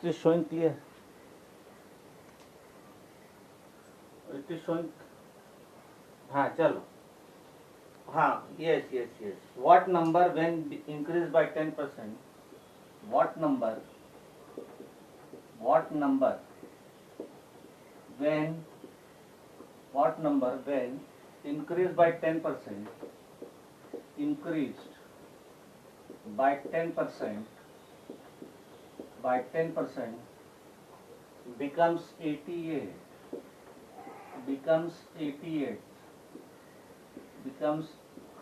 It is showing clear. It is showing. हाँ चलो. हाँ yes. What number when increased by 10%? What number when increased by 10%? Increased by 10% becomes 88.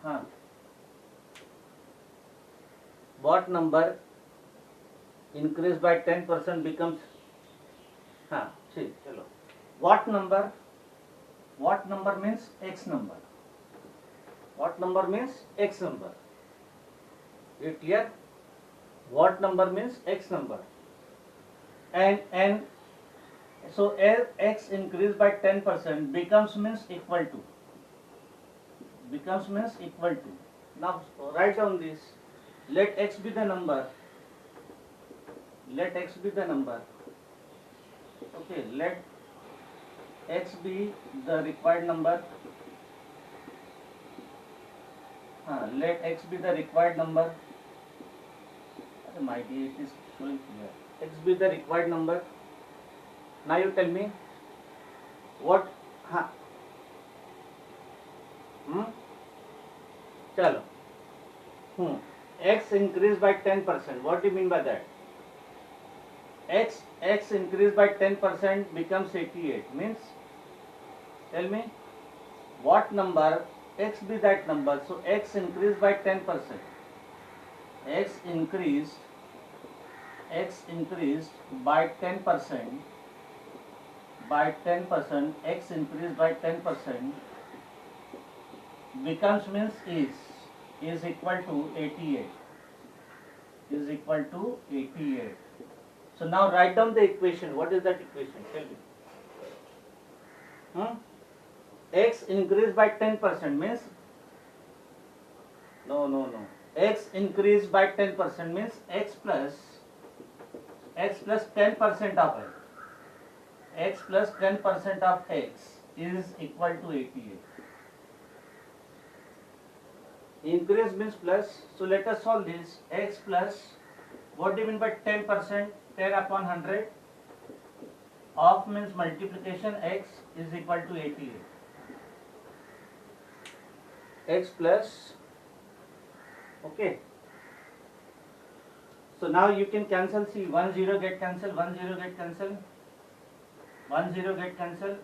हाँ. What number increased by 10% becomes. हाँ ठीक चलो. What number means x number. What number means x number. Is it clear? What number means x number. And so as x increased by 10% becomes means equal to. Now write down this. Let x be the number. Okay, let x be the required number. Let x be the required number. My dear, it is showing here. X be the required number. Now you tell me what. चलो. X increased by 10%. What do you mean by that? X increased by 10% becomes 88. Means, tell me, what number x be that number? So x increased by 10%. X increased by 10%. X increased by 10% becomes means is equal to 88. So now write down the equation. What is that equation? Tell me. X increased by 10% means no. X increased by 10% means x plus 10% of x. X plus 10% of x is equal to 88. Increase means plus. So let us solve this. X plus, what do you mean by 10%? 10 upon 100. Of means multiplication, x is equal to 88. X plus, okay. So now you can cancel, see 1 0 get cancelled, 1 0 get cancelled.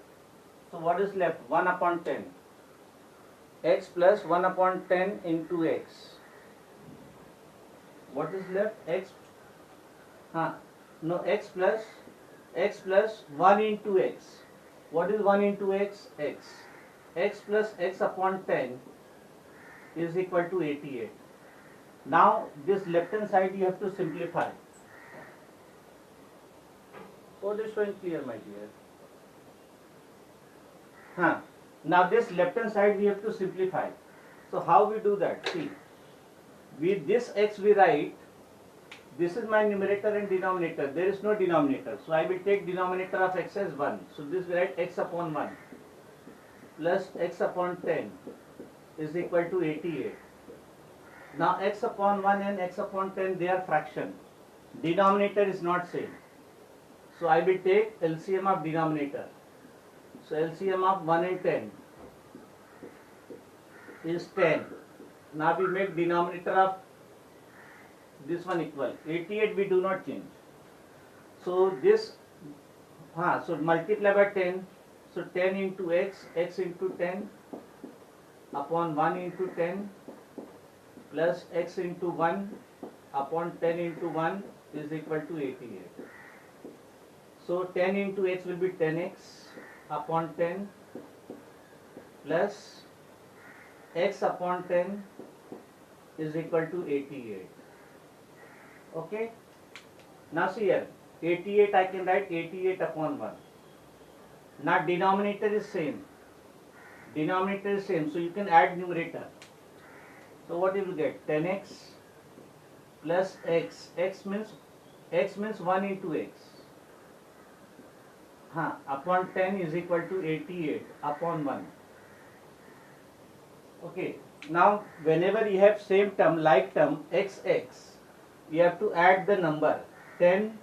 So what is left? 1 upon 10. X plus 1 upon 10 into x. What is left? X. X plus 1 into x. What is 1 into x? X. X plus x upon 10 is equal to 88. Now this left hand side you have to simplify. What is showing clear, my dear? Now this left hand side we have to simplify. So how we do that? See, with this x we write, this is my numerator and denominator. There is no denominator. So I will take denominator of x as 1. So this we write x upon 1 plus x upon 10 is equal to 88. Now x upon 1 and x upon 10, they are fraction. Denominator is not same. So I will take LCM of denominator. So LCM of 1 and 10 is 10. Now we make denominator of this one equal. 88 we do not change. So this, so multiply by 10. So 10 into x into 10 upon 1 into 10 plus x into 1 upon 10 into 1 is equal to 88. So 10 into x will be 10x upon 10 plus x upon 10 is equal to 88. Okay. Now see here, 88 I can write 88 upon 1. Now denominator is same. So you can add numerator. So what you will get? 10x plus x. X means x means 1 into x. Upon 10 is equal to 88 upon 1. Okay. Now whenever you have same term, like term xx, you have to add the number 10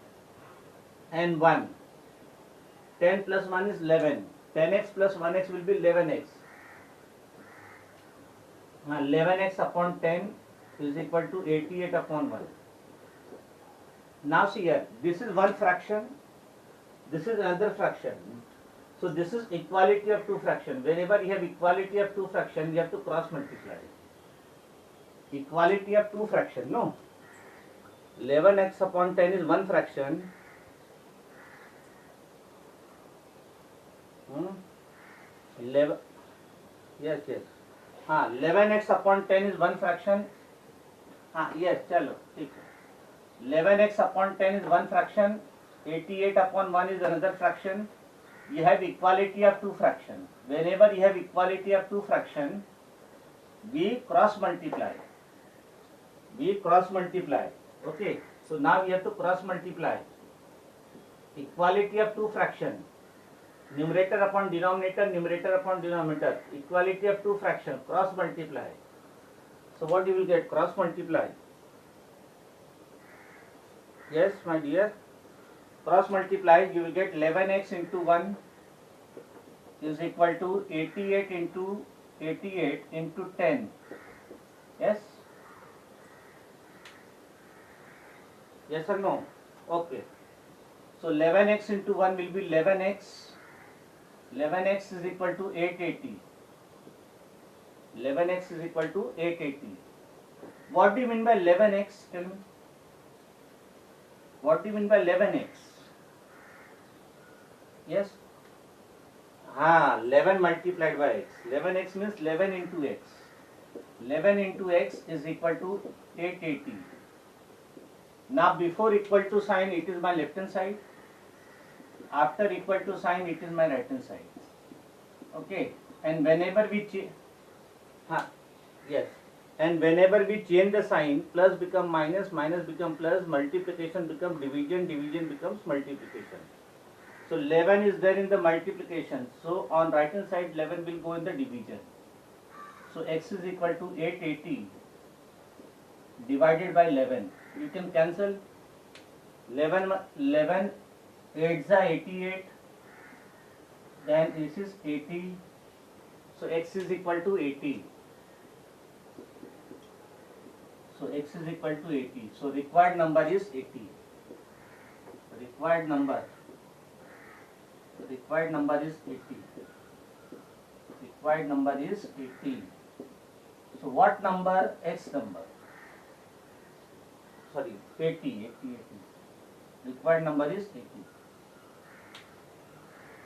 and 1. 10 plus 1 is 11. 10x plus 1x will be 11x. 11x upon 10 is equal to 88 upon 1. Now see here, this is one fraction, this is another fraction. So this is equality of two fractions. Whenever you have equality of two fractions, you have to cross multiply. Equality of two fractions, no? 11x upon 10 is one fraction. 11, yes. 11x upon 10 is one fraction. Yes, chalo, ठीक है. 11x upon 10 is one fraction. 88 upon 1 is another fraction. You have equality of two fractions. Whenever you have equality of two fractions, we cross multiply. Okay. So now you have to cross multiply. Equality of two fractions. Numerator upon denominator, numerator upon denominator. Equality of two fractions. Cross multiply. So what you will get? Cross multiply. Yes, my dear. Cross multiply, you will get 11x into 1 is equal to 88 into 10. Yes? Yes or no? Okay. So 11x into 1 will be 11x. 11x is equal to 880. 11x is equal to 880. What do you mean by 11x? Tell me. What do you mean by 11x? Yes? 11 multiplied by x. 11x means 11 into x. 11 into x is equal to 880. Now before equal to sign, it is my left hand side. After equal to sign, it is my right hand side. Okay. And whenever we change, yes. And whenever we change the sign, plus become minus, minus become plus, multiplication become division, division becomes multiplication. So 11 is there in the multiplication. So on right hand side, 11 will go in the division. So x is equal to 880 divided by 11. You can cancel 11 8s are 88. Then this is 80. So x is equal to 80. So x is equal to 80. So required number is 80. Required number is 80. Required number is 80. So what number? X number. Sorry, 80. Required number is 80.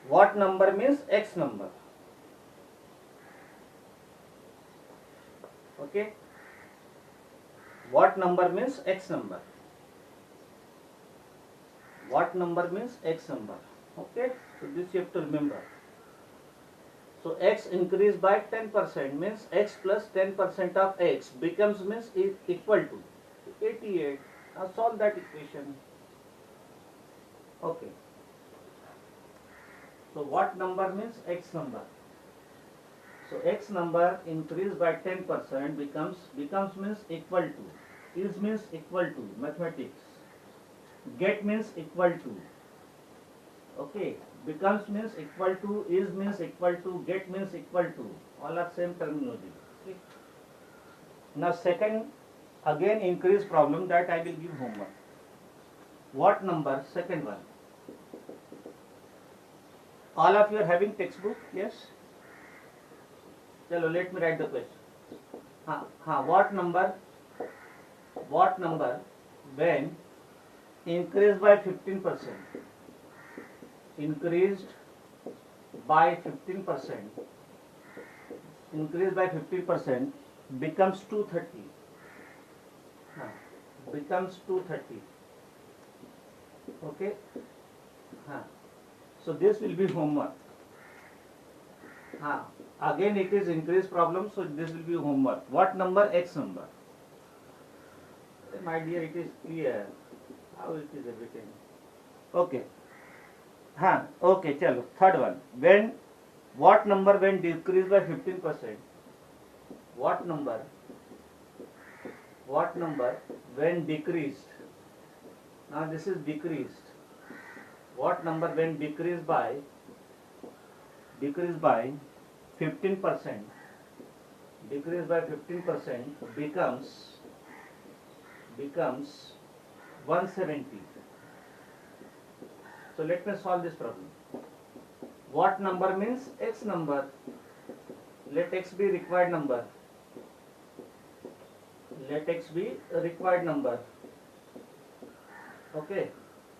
What number means X number. Okay. What number means X number. What number means X number. Okay. So this you have to remember. So x increased by 10% means x plus 10% of x becomes means is equal to 88. Now solve that equation. Okay. So what number means X number? So X number increased by 10% becomes means equal to. Is means equal to. Mathematics. Get means equal to. Okay. Becomes means equal to. Is means equal to. Get means equal to. All are same terminology. Okay. Now second, again increase problem that I will give homework. What number? Second one. All of you are having textbook? Yes? Chalo, let me write the question. What number when increased by 15%? Increased by 15%. Increased by 50% becomes 230. Becomes 230. Okay? So this will be homework. Again it is increased problem, so this will be homework. What number? X number. My dear, it is clear. How it is written? Okay. हाँ, okay, चलो. Third one. When what number when decreased by 15%? What number? What number when decreased? Now this is decreased. What number when decreased by 15%? Decreased by 15% becomes 170. So let me solve this problem. What number means x number. Let x be required number. Let x be a required number. Okay.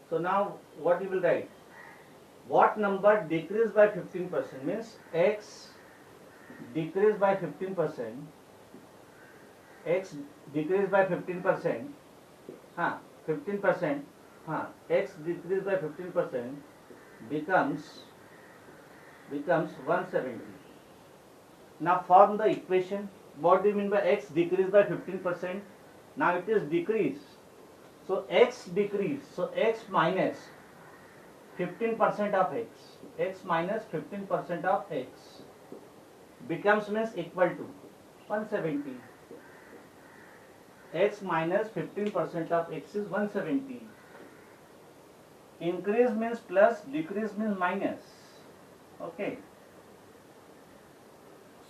So now what you will write? What number decreased by 15% means x decreased by 15%. X decreased by 15%. 15%. X decreased by 15% becomes 170. Now form the equation. What do you mean by x decreased by 15%? Now it is decrease. So x decrease. So x minus 15% of x. X minus 15% of x becomes means equal to 170. X minus 15% of x is 170. Increase means plus, decrease means minus. Okay.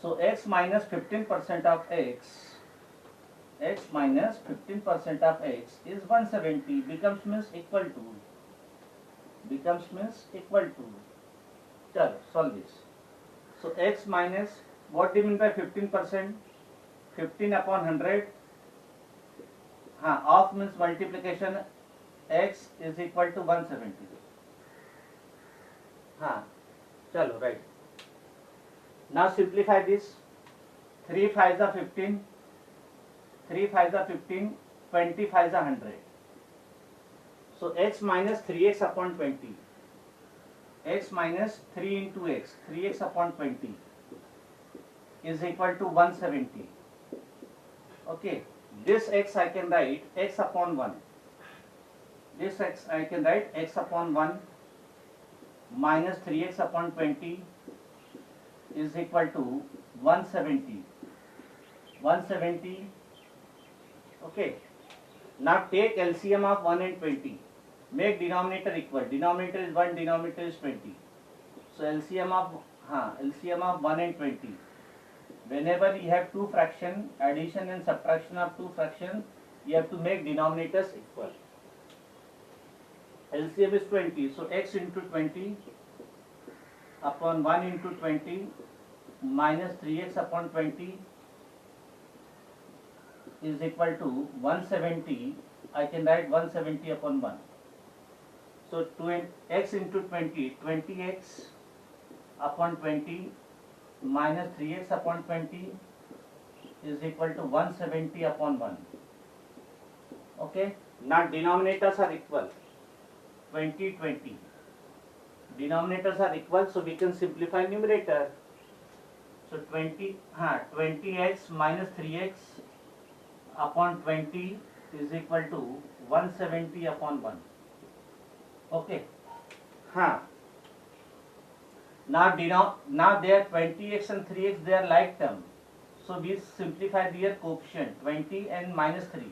So x minus 15% of x minus 15% of x is 170 becomes means equal to. Chalo, solve this. So x minus, what do you mean by 15%? 15 upon 100. Of means multiplication. X is equal to 170. Chalo, right. Now simplify this. 3 5s are 15. 3 5s are 15. 20 5s are 100. So x minus 3x upon 20. X minus 3 into x. 3x upon 20 is equal to 170. Okay. This x I can write x upon 1. This x I can write x upon 1 minus 3x upon 20 is equal to 170. 170. Okay. Now take LCM of 1 and 20. Make denominator equal. Denominator is 1, denominator is 20. So LCM of 1 and 20. Whenever you have two fractions, addition and subtraction of two fractions, you have to make denominators equal. LCM is 20. So x into 20 upon 1 into 20 minus 3x upon 20 is equal to 170. I can write 170 upon 1. So x into 20, 20x upon 20 minus 3x upon 20 is equal to 170 upon 1. Okay. Now denominators are equal. 20, 20. Denominators are equal, so we can simplify numerator. So 20x minus 3x upon 20 is equal to 170 upon 1. Okay. Now there 20x and 3x, they are like term. So we simplify their coefficient 20 and minus 3.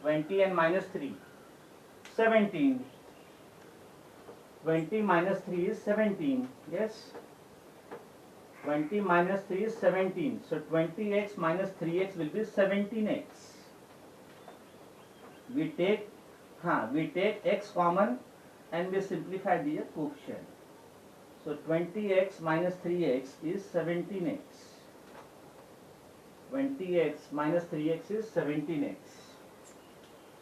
20 and minus 3. 17. 20 minus 3 is 17. Yes. 20 minus 3 is 17. So 20x minus 3x will be 17x. We take x common and we simplify the coefficient. So 20x minus 3x is 17x. 20x minus 3x is 17x.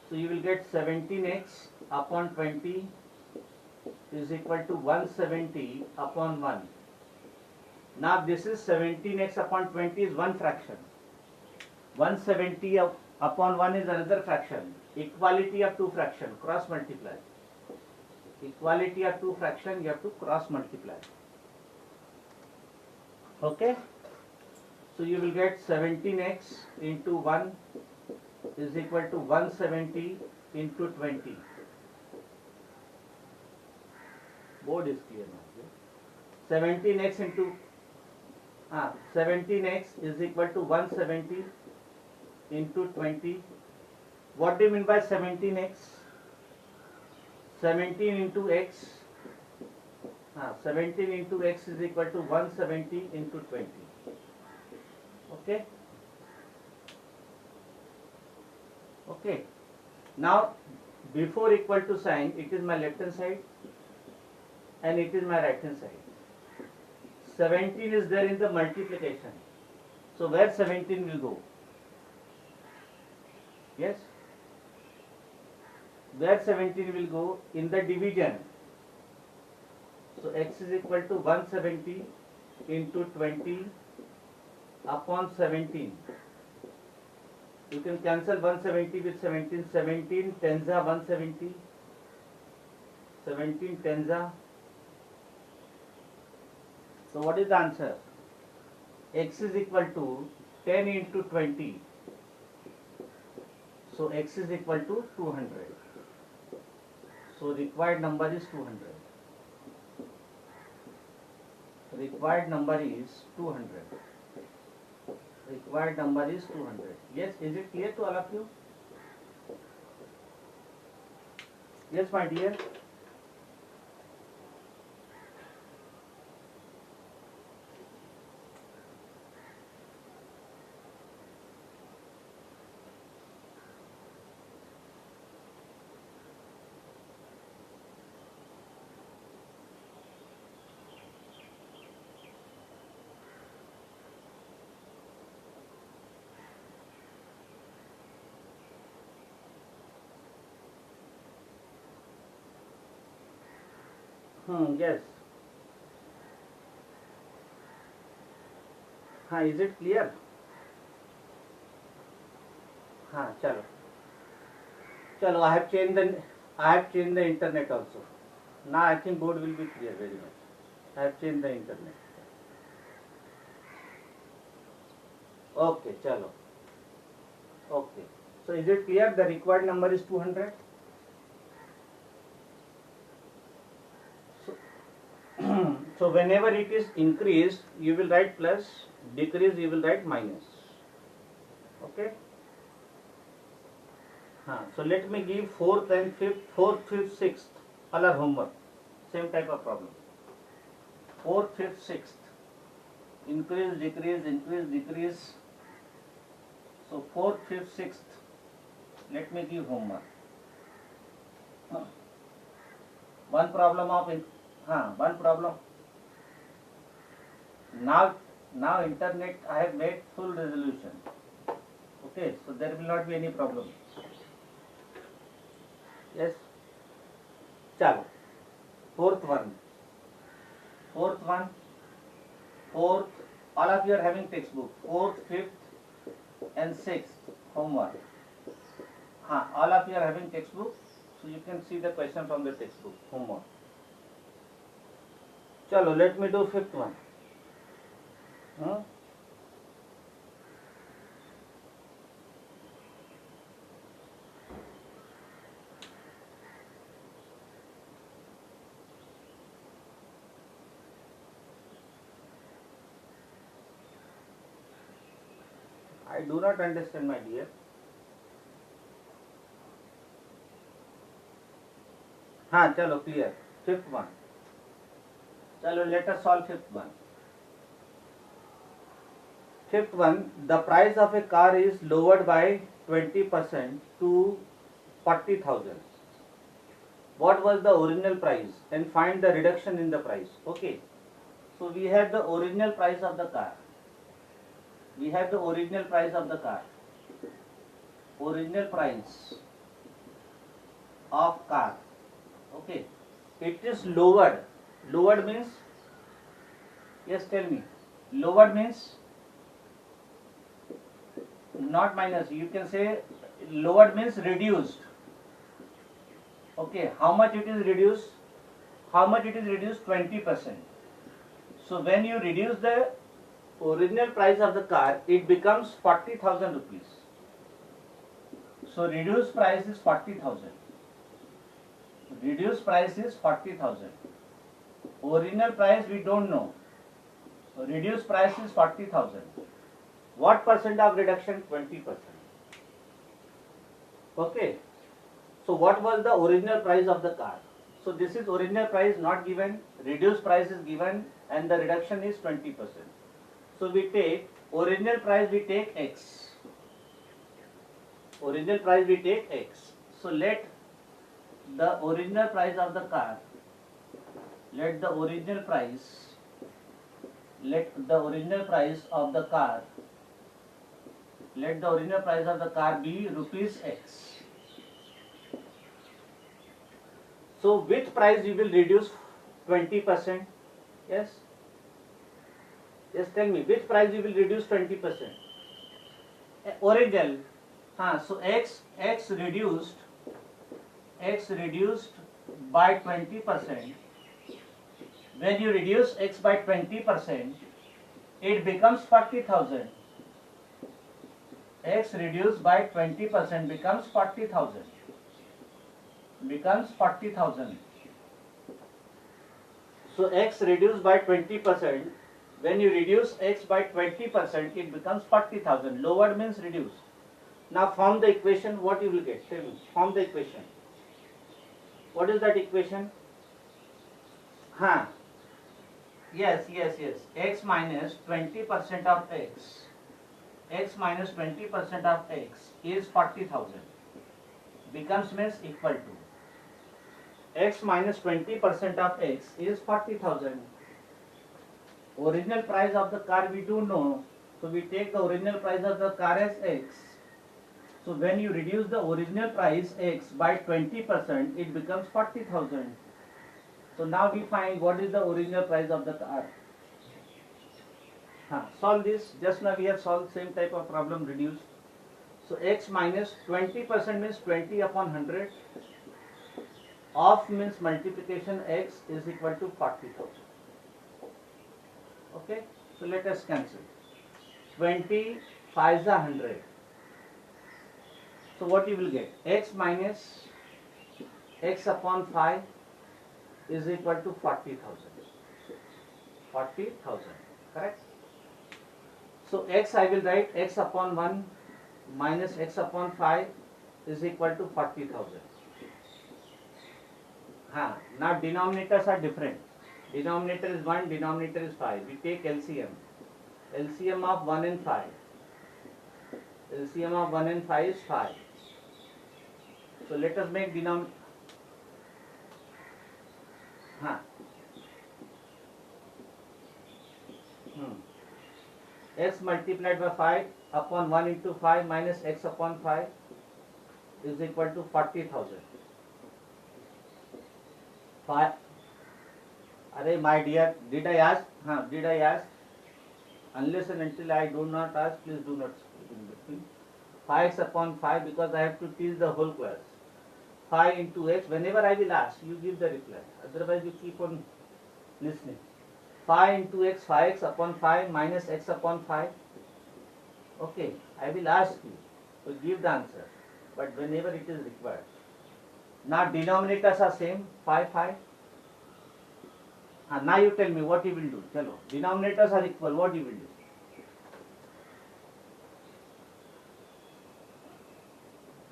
So you will get 17x upon 20 is equal to 170 upon 1. Now this is 17x upon 20 is one fraction. 170 upon 1 is another fraction. Equality of two fractions, cross multiply. Equality of two fractions, you have to cross multiply. Okay. So you will get 17x into 1 is equal to 170 into 20. Board is clear now. 17x into 17x is equal to 170 into 20. What do you mean by 17x? 17 into x. 17 into x is equal to 170 into 20. Okay. Okay. Now, before equal to sign, it is my left hand side and it is my right hand side. 17 is there in the multiplication. So where 17 will go? Yes? Where 17 will go? In the division. So x is equal to 170 into 20 upon 17. You can cancel 170 with 17. 17 tens are 170. 17 tens are. So what is the answer? X is equal to 10 into 20. So x is equal to 200. So required number is 200. Required number is 200. Required number is 200. Yes, is it clear to all of you? Yes, my dear. Yes. Is it clear? Chalo. Chalo, I have changed the internet also. Now I think board will be clear very much. I have changed the internet. Okay, chalo. Okay. So is it clear? The required number is 200. So whenever it is increased, you will write plus, decrease, you will write minus. Okay. So let me give 4th and 5th, 6th, all are homework. Same type of problem. 4th, 5th, 6th. Increase, decrease, increase, decrease. So 4th, 5th, 6th. Let me give homework. One problem of one problem. Now internet I have made full resolution. Okay, so there will not be any problem. Yes. Chalo. Fourth one. All of you are having textbook. 4th, 5th and 6th homework. All of you are having textbook. So you can see the question from the textbook homework. Chalo, let me do 5th one. I do not understand, my dear. Chalo, clear. 5th one. Chalo, let us solve 5th one. 5th one, the price of a car is lowered by 20% to 40,000. What was the original price? And find the reduction in the price. Okay. So we have the original price of the car. Original price of car. Okay. It is lowered. Lowered means, yes, tell me. Lowered means not minus. You can say lowered means reduced. Okay. How much it is reduced? 20%. So when you reduce the original price of the car, it becomes 40,000 rupees. So reduced price is 40,000. Reduced price is 40,000. Original price we don't know. So reduced price is 40,000. What percent of reduction? 20%. Okay. So what was the original price of the car? So this is original price not given, reduced price is given, and the reduction is 20%. So we take original price, we take X. Original price we take X. So let the original price of the car, let the original price of the car be rupees X. So which price you will reduce 20%? Yes? Yes, tell me, which price you will reduce 20%? Original. So X reduced by 20%. When you reduce X by 20%, it becomes 40,000. X reduced by 20% becomes 40,000. So X reduced by 20%. When you reduce X by 20%, it becomes 40,000. Lowered means reduced. Now form the equation. What you will get? Tell me. Form the equation. What is that equation? Yes. X minus 20% of X. X minus 20% of X is 40,000. Becomes means equal to. X minus 20% of X is 40,000. Original price of the car we do know. So we take the original price of the car as X. So when you reduce the original price X by 20%, it becomes 40,000. So now we find what is the original price of the car. Solve this. Just now we have solved same type of problem, reduced. So X minus 20% means 20 upon 100. Off means multiplication X is equal to 40,000. Okay. So let us cancel. 20 5 is 100. So what you will get? X minus X upon 5 is equal to 40,000. 40,000. Correct? So X I will write X upon 1 minus X upon 5 is equal to 40,000. Now denominators are different. Denominator is 1, denominator is 5. We take LCM. LCM of 1 and 5. LCM of 1 and 5 is 5. So let us make denominator. X multiplied by 5 upon 1 into 5 minus X upon 5 is equal to 40,000. 5. Arey my dear, did I ask? Did I ask? Unless and until I do not ask, please do not speak in between. 5x upon 5 because I have to teach the whole class. 5 into x, whenever I will ask, you give the reply. Otherwise you keep on listening. 5 into x, 5x upon 5 minus x upon 5. Okay, I will ask you to give the answer. But whenever it is required. Now denominators are same, 5, 5. Now you tell me what you will do. Chalo. Denominators are equal, what you will do?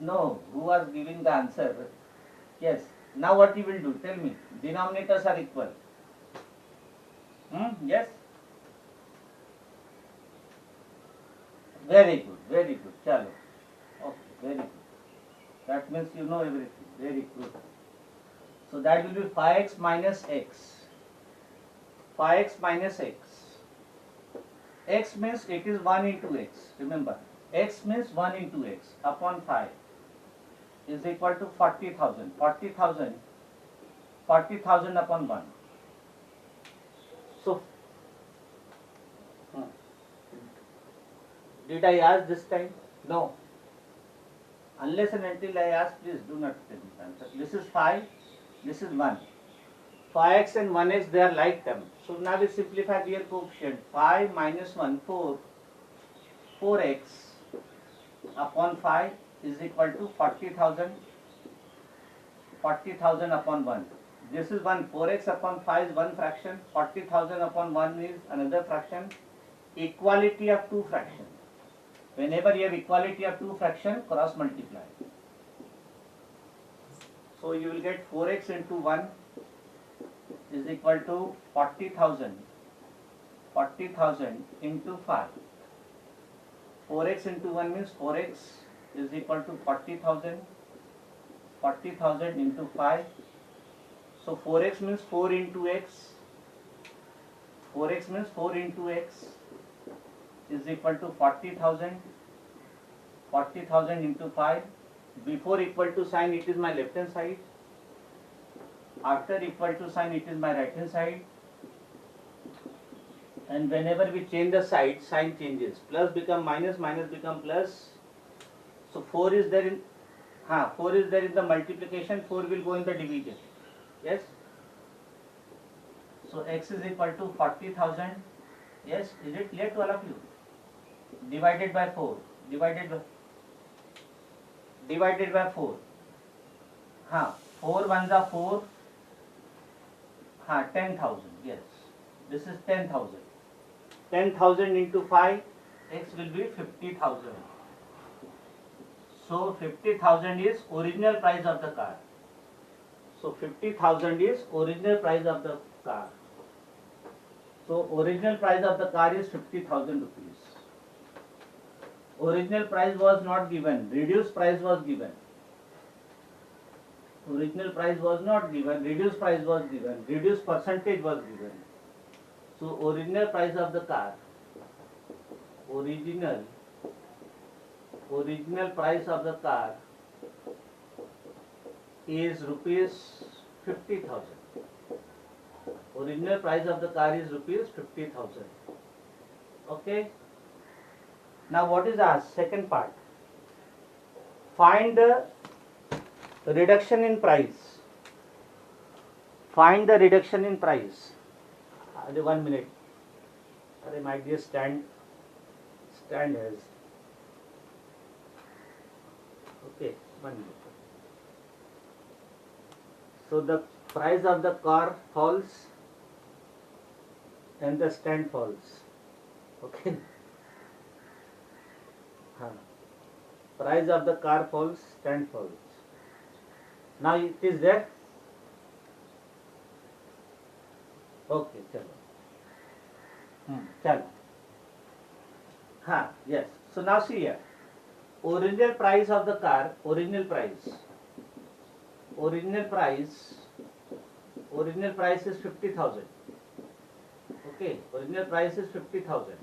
No, who was giving the answer? Yes. Now what you will do? Tell me. Denominators are equal. Yes? Very good, very good. Chalo. Okay, very good. That means you know everything. Very good. So that will be 5x minus x. 5x minus x. X means it is 1 into x. Remember, x means 1 into x upon 5 is equal to 40,000. 40,000 upon 1. So, did I ask this time? No. Unless and until I ask, please do not tell me the answer. This is 5, this is 1. 5x and 1x, they are like terms. So now we simplify their coefficient. 5 minus 1, 4. 4x upon 5 is equal to 40,000 upon 1. This is one. 4x upon 5 is one fraction. 40,000 upon 1 is another fraction. Equality of two fractions. Whenever you have equality of two fractions, cross multiply. So you will get 4x into 1 is equal to 40,000. 40,000 into 5. 4x into 1 means 4x is equal to 40,000. 40,000 into 5. So 4x means 4 into x. 4x means 4 into x is equal to 40,000. 40,000 into 5. Before equal to sign, it is my left hand side. After equal to sign, it is my right hand side. And whenever we change the side, sign changes. Plus become minus, minus become plus. So 4 is there in 4 is there in the multiplication, 4 will go in the division. Yes? So x is equal to 40,000. Yes? Is it clear to all of you? Divided by 4. Divided by 4. 4 ones are 4. 10,000. Yes. This is 10,000. 10,000 into 5, x will be 50,000. So 50,000 is original price of the car. So 50,000 is original price of the car. So original price of the car is 50,000 rupees. Original price was not given, reduced price was given. Original price was not given, reduced price was given, reduced percentage was given. So original price of the car, original price of the car is rupees 50,000. Original price of the car is rupees 50,000. Okay. Now what is our second part? Find the reduction in price. Find the reduction in price. 1 minute. My dear stand has. Okay, 1 minute. So the price of the car falls and the stand falls. Okay. Price of the car falls, stand falls. Now it is there. Okay, chalo. Chalo. Yes. So now see here. Original price of the car, original price is 50,000. Okay, original price is 50,000.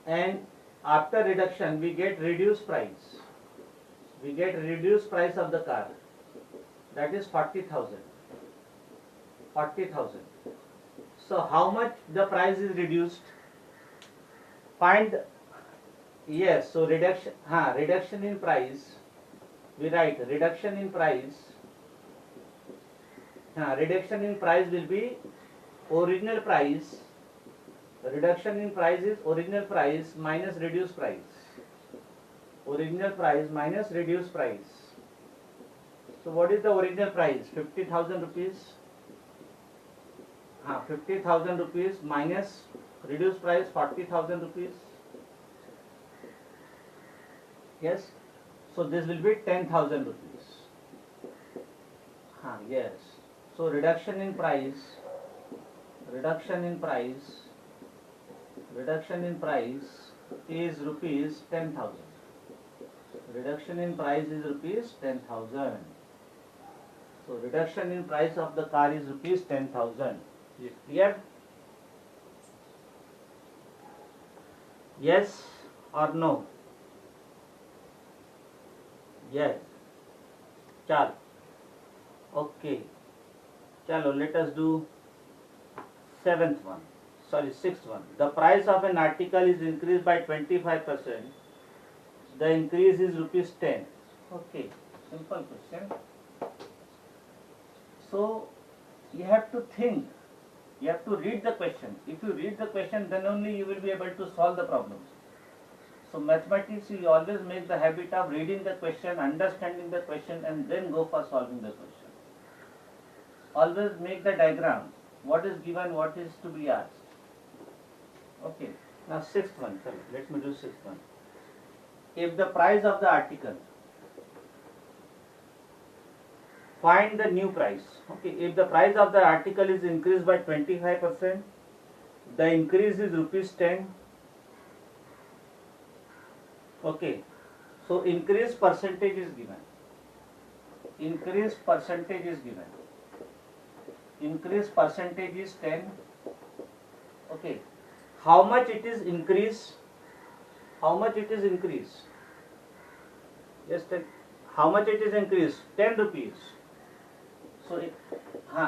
And after reduction, we get reduced price. We get reduced price of the car. That is 40,000. 40,000. So how much the price is reduced? Find. Yes. So reduction in price. We write reduction in price. Reduction in price will be original price. Reduction in price is original price minus reduced price. Original price minus reduced price. So what is the original price? 50,000 rupees. 50,000 rupees minus reduced price 40,000 rupees. Yes. So this will be 10,000 rupees. Yes. So reduction in price is rupees 10,000. Reduction in price is rupees 10,000. So reduction in price of the car is rupees 10,000. Is it clear? Yes or no? Yes. Chalo. Okay. Chalo, let us do sixth one. The price of an article is increased by 25%. The increase is rupees 10. Okay. Simple question. So you have to think. You have to read the question. If you read the question, then only you will be able to solve the problem. So mathematics, you always make the habit of reading the question, understanding the question, and then go for solving the question. Always make the diagram. What is given, what is to be asked. Okay. Now sixth one. Sorry, let me do sixth one. If the price of the article, find the new price. Okay. If the price of the article is increased by 25%, the increase is rupees 10. Okay. So increase percentage is given. Increase percentage is given. Increase percentage is 10. Okay. How much it is increased? How much it is increased? Yes, how much it is increased? 10 rupees. So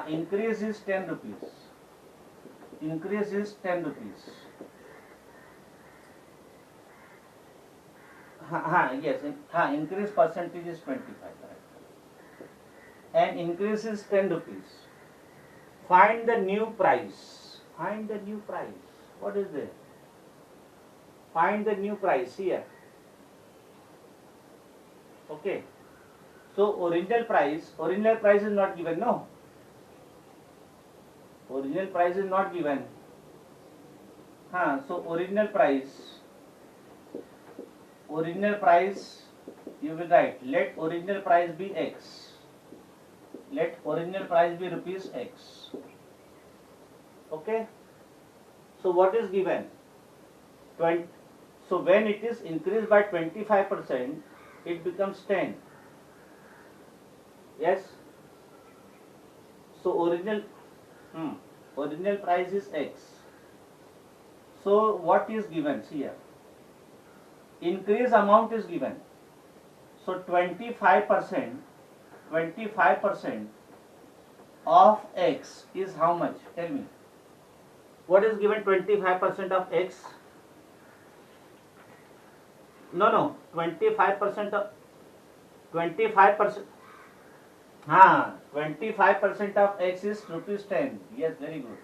increase is 10 rupees. Increase is 10 rupees. Yes, increase percentage is 25. Right? And increase is 10 rupees. Find the new price. Find the new price. What is there? Find the new price here. Okay. So original price is not given, no? Original price is not given. So original price, you will write, let original price be X. Let original price be rupees X. Okay. So what is given? 20. So when it is increased by 25%, it becomes 10. Yes. So original price is X. So what is given? See here. Increase amount is given. So 25% of X is how much? Tell me. What is given 25% of X? No, 25% of 25%. 25% of X is rupees 10. Yes, very good.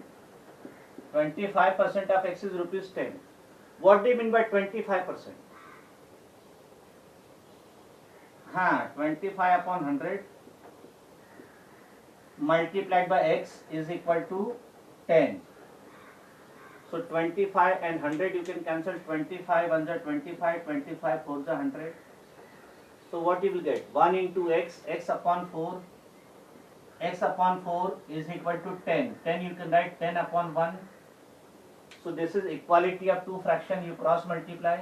25% of X is rupees 10. What do you mean by 25%? 25 upon 100 multiplied by X is equal to 10. So 25 and 100 you can cancel. 25 under 25, 25 4 the 100. So what you will get? 1 into X, X upon 4. X upon 4 is equal to 10. 10 you can write 10 upon 1. So this is equality of two fractions. You cross multiply.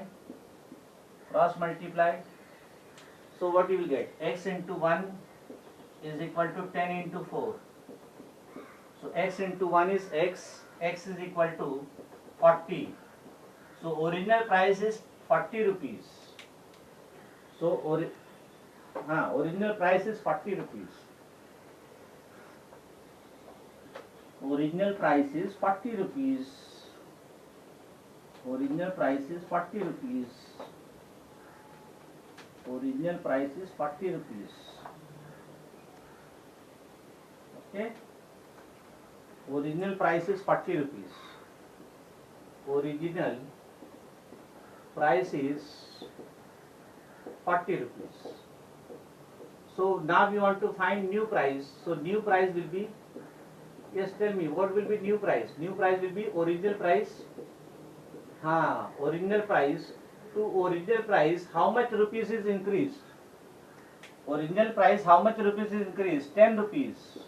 So what you will get? X into 1 is equal to 10 into 4. So X into 1 is X. X is equal to 40. So original price is 40 rupees. So original price is 40 rupees. Original price is 40 rupees. Original price is 40 rupees. Original price is 40 rupees. Okay. Original price is 40 rupees. Original price is 40 rupees. So now we want to find new price. So new price will be, yes, tell me, what will be new price? New price will be original price. Original price to original price, how much rupees is increased? Original price, how much rupees is increased? 10 rupees.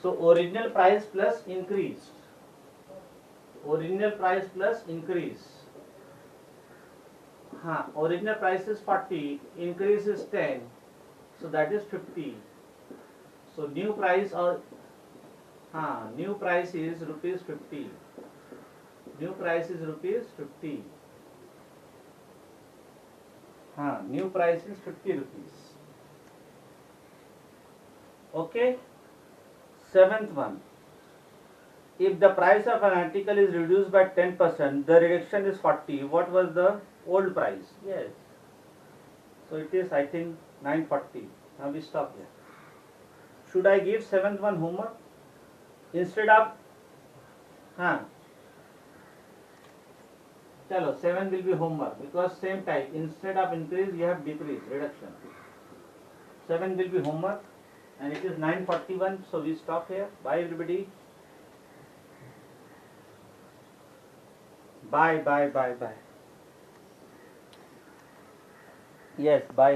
So original price plus increase. Original price plus increase. Original price is 40, increase is 10, so that is 50. So new price new price is rupees 50. New price is rupees 50. New price is 50 rupees. Okay. Seventh one. If the price of an article is reduced by 10%, the reduction is 40. What was the old price? Yes. So it is, I think, 940. Now we stop here. Should I give seventh one homework? Instead of Chalo, 7 will be homework because same type. Instead of increase, you have decrease, reduction. 7 will be homework, and it is 9:41. So we stop here. Bye everybody. Bye. Yes, bye.